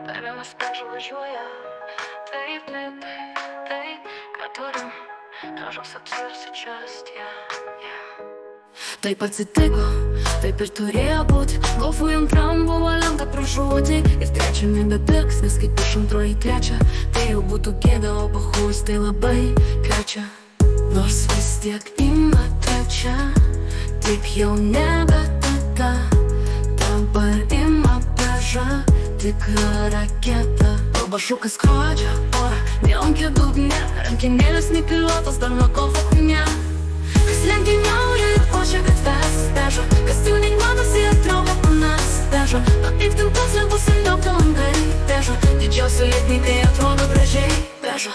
Dariamas važiuoja, taip, ką turim, gražus apsiversi čia. Taip atsitiko, taip ir turėjo būti. Golfui antram buvo lemta pražūti. Ir trečią nebepirks, nes kaip iš antro į trečią tai jau būtų gėda, o pachus tai labai krečia. Nors vis tiek ima trečia, tik jau nebe tada. Dabar ima peža, tikra raketa. Balbašukas skrodžia orą, neonkė dugne. Rankinėlis nei pilotas, dar nuo golfo kūne. Kas lenktyniauja ir puošia gatves veža, kas tiuninguotas į atrauką panas veža. Papiktintas nebus seniaukti langai veža, didžiausi lietnykai atrodo gražiai veža.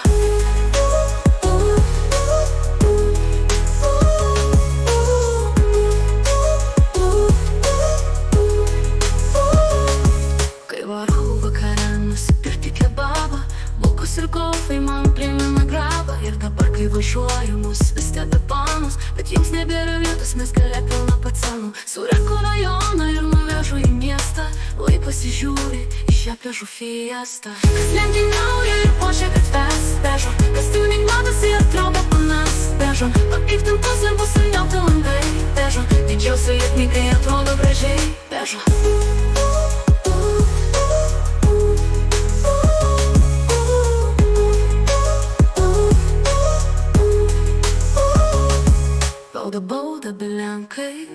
Kai varau vakare nusipirkti kebabą, bulkos ir golfai man primena grabą. Ir dabar kai važiuoju mus vis stebi panos, bet jiems nebėra vietos, nes galia pilna pacenų. Surenku rajoną ir nuvežu į miestą, lai pasižiūri į šią pliažų fiestą. Kas lenktyniauja ir puošia gatves veža, kas tiuninguotas į atrauką panas veža. Papiktintas nebus seniaukti langai veža, didžiausi lietnykai atrodo gražiai veža. Bauda belenkai,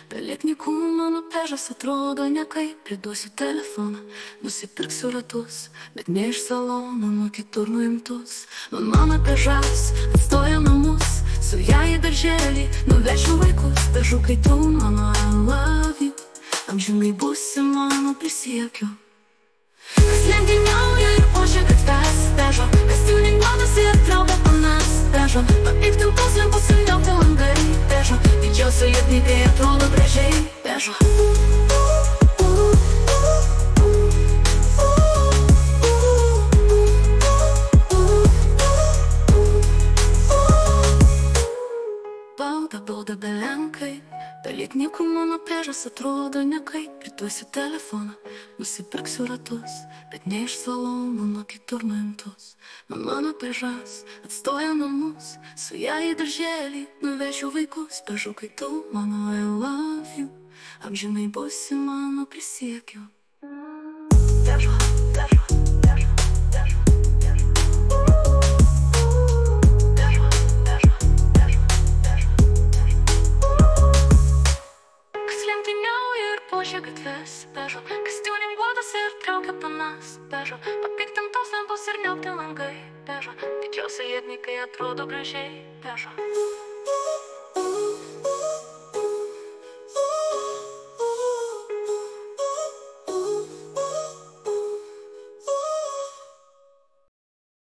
beliknikų mano pežas atrodo nekaip. Priduosiu telefoną, nusipirksiu ratus, bet ne iš salono, nuo kitur nuimtus. Man mano pežas atstoja namus, su ją į darželį nuvešiu vaikus. Pežu kai tu mano I love you, amžinai būsi mano prisiekiu. Kas lenktyniauja ir puošia gatves veža, kas tiuninguotas į atrauką panas veža. Papiktintas nebus seniaukti langai veža, didžiausi lietnykai atrodo gražiai veža. Bauda belenkai, beliknikų mano pežas atrodo nekaip. Priduosiu telefoną, nusipirksiu ratus, bet ne iš salono, nuo kitur nuimtus. Mano pežas atstoja namus, su ją į darželį nuvešiu vaikus. Pežu kai tu mano I love you, amžinai būsi mano prisiekiu. Peža. Gatves veža, kas tiuninguotas ir traukia panas veža. Papiktintos nebus ir niaukti langai veža, didžiausi lietnykai atrodo gražiai veža.